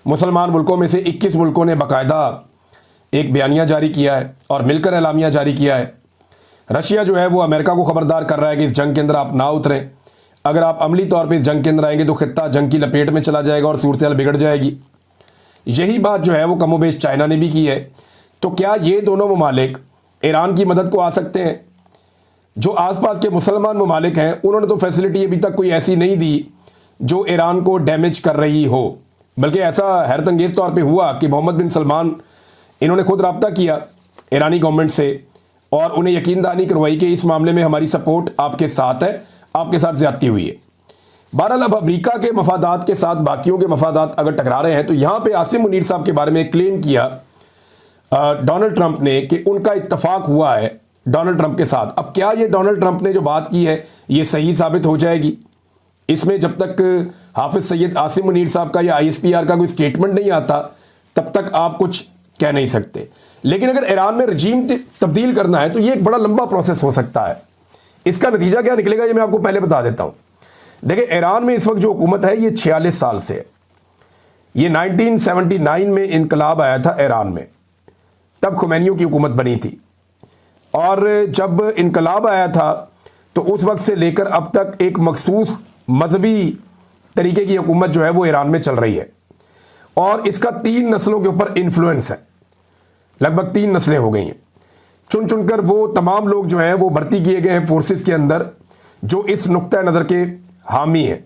मुसलमान मुल्कों में से 21 मुल्कों ने बाकायदा एक बयानिया जारी किया है और मिलकर एलामिया जारी किया है। रशिया जो है वो अमेरिका को ख़बरदार कर रहा है कि इस जंग के अंदर आप ना उतरें। अगर आप अमली तौर पर इस जंग के अंदर आएंगे तो खित्ता जंग की लपेट में चला जाएगा और सूरत हाल बिगड़ जाएगी। यही बात जो है वो कमोबेश चाइना ने भी की है। तो क्या ये दोनों ममालिक ईरान की मदद को आ सकते हैं? जो आसपास के मुसलमान ममालिक हैं उन्होंने तो फैसिलिटी अभी तक कोई ऐसी नहीं दी जो ईरान को डैमेज कर रही हो, बल्कि ऐसा हैरत अंगेज़ तौर पे हुआ कि मोहम्मद बिन सलमान इन्होंने खुद रब्ता किया ईरानी गवर्नमेंट से और उन्हें यकीन दहानी करवाई कि इस मामले में हमारी सपोर्ट आपके साथ है, आपके साथ ज़्यादती हुई है। बहरहाल अब अमरीका के मफादात के साथ बाकियों के मफादात अगर टकरा रहे हैं तो यहाँ पर आसिम मुनीर साहब के बारे में क्लेम किया डोनाल्ड ट्रंप ने कि उनका इत्तफाक हुआ है डोनाल्ड ट्रंप के साथ। अब क्या ये डोनाल्ड ट्रंप ने जो बात की है ये सही साबित हो जाएगी? इसमें जब तक हाफिज सैयद आसिम मुनीर साहब का या ISPR का कोई स्टेटमेंट नहीं आता तब तक आप कुछ कह नहीं सकते। लेकिन अगर ईरान में रजीम तब्दील करना है तो ये एक बड़ा लंबा प्रोसेस हो सकता है। इसका नतीजा क्या निकलेगा ये मैं आपको पहले बता देता हूँ। देखिए, ईरान में इस वक्त जो हुकूमत है ये 46 साल से है। ये 1979 में इनकलाब आया था ईरान में, तब खुमैनियों की हुकूमत बनी थी। और जब इनकलाब आया था तो उस वक्त से लेकर अब तक एक मखसूस मजहबी तरीके की हुकूमत जो है वो ईरान में चल रही है और इसका 3 नस्लों के ऊपर इन्फ्लुएंस है। लगभग 3 नस्लें हो गई हैं। चुन चुनकर वो तमाम लोग जो हैं वो भर्ती किए गए हैं फोर्सेस के अंदर जो इस नुक्ता नज़र के हामी हैं।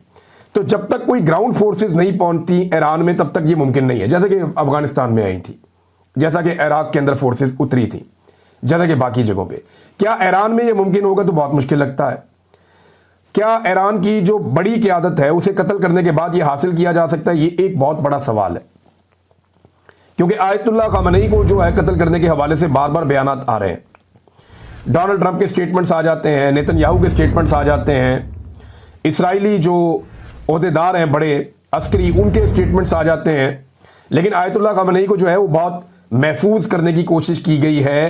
तो जब तक कोई ग्राउंड फोर्सेस नहीं पहुंचती ईरान में तब तक ये मुमकिन नहीं है। जैसे कि अफगानिस्तान में आई थी, जैसा कि इराक के अंदर फोर्सेस उतरी थी, जैसा कि बाकी जगहों पे। क्या ईरान में ये मुमकिन होगा? तो बहुत मुश्किल लगता है। क्या ईरान की जो बड़ी क़यादत है उसे कत्ल करने के बाद ये हासिल किया जा सकता है? ये एक बहुत बड़ा सवाल है, क्योंकि आयतुल्लाह ख़ामेनी को जो है कत्ल करने के हवाले से बार बार बयानात आ रहे हैं। डोनाल्ड ट्रंप के स्टेटमेंट्स आ जाते हैं, नेतन्याहू के स्टेटमेंट्स आ जाते हैं, इसराइली जो ओहदेदार हैं बड़े अस्करी उनके स्टेटमेंट्स आ जाते हैं। लेकिन आयतुल्लाह ख़ामेनी को जो है वो बहुत महफूज करने की कोशिश की गई है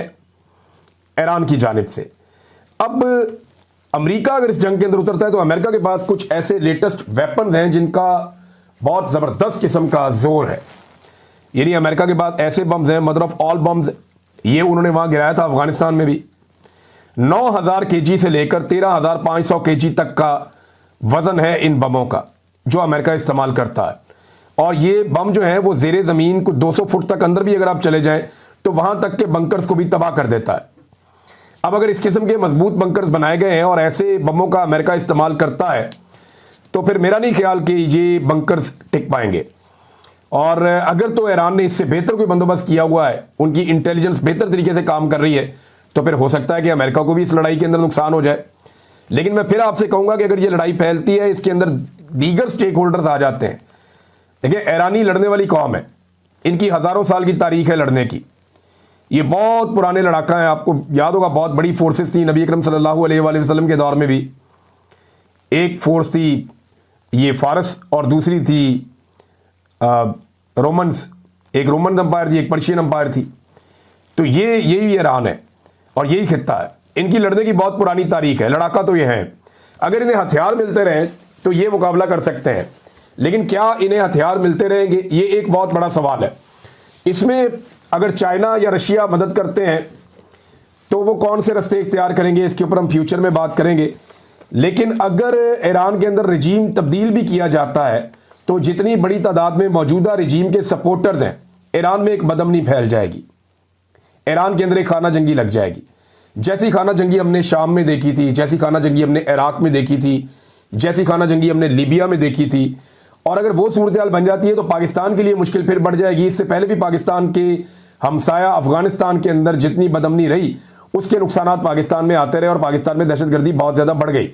ईरान की जानिब से। अब अमेरिका अगर इस जंग के अंदर उतरता है तो अमेरिका के पास कुछ ऐसे लेटेस्ट वेपन्स हैं जिनका बहुत ज़बरदस्त किस्म का जोर है। यानी अमेरिका के पास ऐसे बम्स हैं, मदर ऑफ ऑल बम्स, ये उन्होंने वहाँ गिराया था अफगानिस्तान में भी। 9000 kg से लेकर 13500 kg तक का वज़न है इन बमों का जो अमेरिका इस्तेमाल करता है। और ये बम जो है वो ज़ेरे ज़मीन को 200 फुट तक अंदर भी अगर आप चले जाएं तो वहाँ तक के बंकर्स को भी तबाह कर देता है। अब अगर इस किस्म के मजबूत बंकर्स बनाए गए हैं और ऐसे बमों का अमेरिका इस्तेमाल करता है तो फिर मेरा नहीं ख्याल कि ये बंकर्स टिक पाएंगे। और अगर तो ईरान ने इससे बेहतर कोई बंदोबस्त किया हुआ है, उनकी इंटेलिजेंस बेहतर तरीके से काम कर रही है, तो फिर हो सकता है कि अमेरिका को भी इस लड़ाई के अंदर नुकसान हो जाए। लेकिन मैं फिर आपसे कहूँगा कि अगर ये लड़ाई फैलती है इसके अंदर दीगर स्टेक होल्डर्स आ जाते हैं। देखिए, ईरानी लड़ने वाली कौम है, इनकी हज़ारों साल की तारीख है लड़ने की। ये बहुत पुराने लड़ाका हैं। आपको याद होगा बहुत बड़ी फोर्सेस थी नबी अकरम सल्लल्लाहु अलैहि वसल्लम के दौर में भी। एक फोर्स थी ये फारस और दूसरी थी रोमन्स। एक रोमन अम्पायर थी, एक पर्शियन अम्पायर थी। तो ये यही ईरान है और यही खित्ता है। इनकी लड़ने की बहुत पुरानी तारीख है। लड़ाका तो ये हैं, अगर इन्हें हथियार मिलते रहें तो ये मुकाबला कर सकते हैं। लेकिन क्या इन्हें हथियार मिलते रहेंगे, ये एक बहुत बड़ा सवाल है। इसमें अगर चाइना या रशिया मदद करते हैं तो वो कौन से रास्ते इख्तियार करेंगे, इसके ऊपर हम फ्यूचर में बात करेंगे। लेकिन अगर ईरान के अंदर रजीम तब्दील भी किया जाता है तो जितनी बड़ी तादाद में मौजूदा रजीम के सपोर्टर्स हैं, ईरान में एक बदअमनी फैल जाएगी। ईरान के अंदर एक खाना जंगी लग जाएगी। जैसी खाना जंगी हमने शाम में देखी थी, जैसी खाना जंगी हमने इराक में देखी थी, जैसी खाना जंगी हमने लीबिया में देखी थी। और अगर वो सूरत हाल बन जाती है तो पाकिस्तान के लिए मुश्किल फिर बढ़ जाएगी। इससे पहले भी पाकिस्तान के हमसाया अफगानिस्तान के अंदर जितनी बदअमनी रही उसके नुकसानात पाकिस्तान में आते रहे और पाकिस्तान में दहशतगर्दी बहुत ज़्यादा बढ़ गई।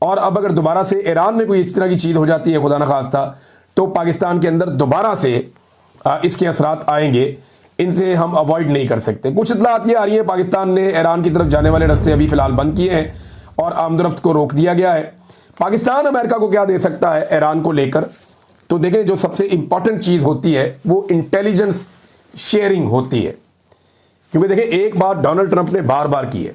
और अब अगर दोबारा से ईरान में कोई इस तरह की चीज़ हो जाती है खुदा न खास्ता, तो पाकिस्तान के अंदर दोबारा से इसके असरात आएंगे। इनसे हम अवॉइड नहीं कर सकते। कुछ इतलात ये आ रही है पाकिस्तान ने ईरान की तरफ जाने वाले रास्ते अभी फ़िलहाल बंद किए हैं और आमदरफ्त को रोक दिया गया है। पाकिस्तान अमेरिका को क्या दे सकता है ईरान को लेकर? तो देखें, जो सबसे इंपॉर्टेंट चीज़ होती है वो इंटेलिजेंस शेयरिंग होती है। क्योंकि देखें, एक बात डोनाल्ड ट्रंप ने बार बार की है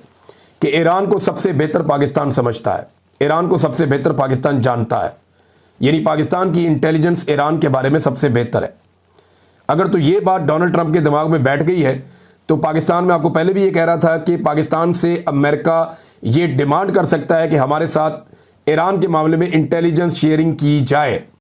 कि ईरान को सबसे बेहतर पाकिस्तान समझता है, ईरान को सबसे बेहतर पाकिस्तान जानता है। यानी पाकिस्तान की इंटेलिजेंस ईरान के बारे में सबसे बेहतर है। अगर तो ये बात डोनाल्ड ट्रंप के दिमाग में बैठ गई है तो पाकिस्तान में, आपको पहले भी ये कह रहा था कि पाकिस्तान से अमेरिका ये डिमांड कर सकता है कि हमारे साथ ईरान के मामले में इंटेलिजेंस शेयरिंग की जाए।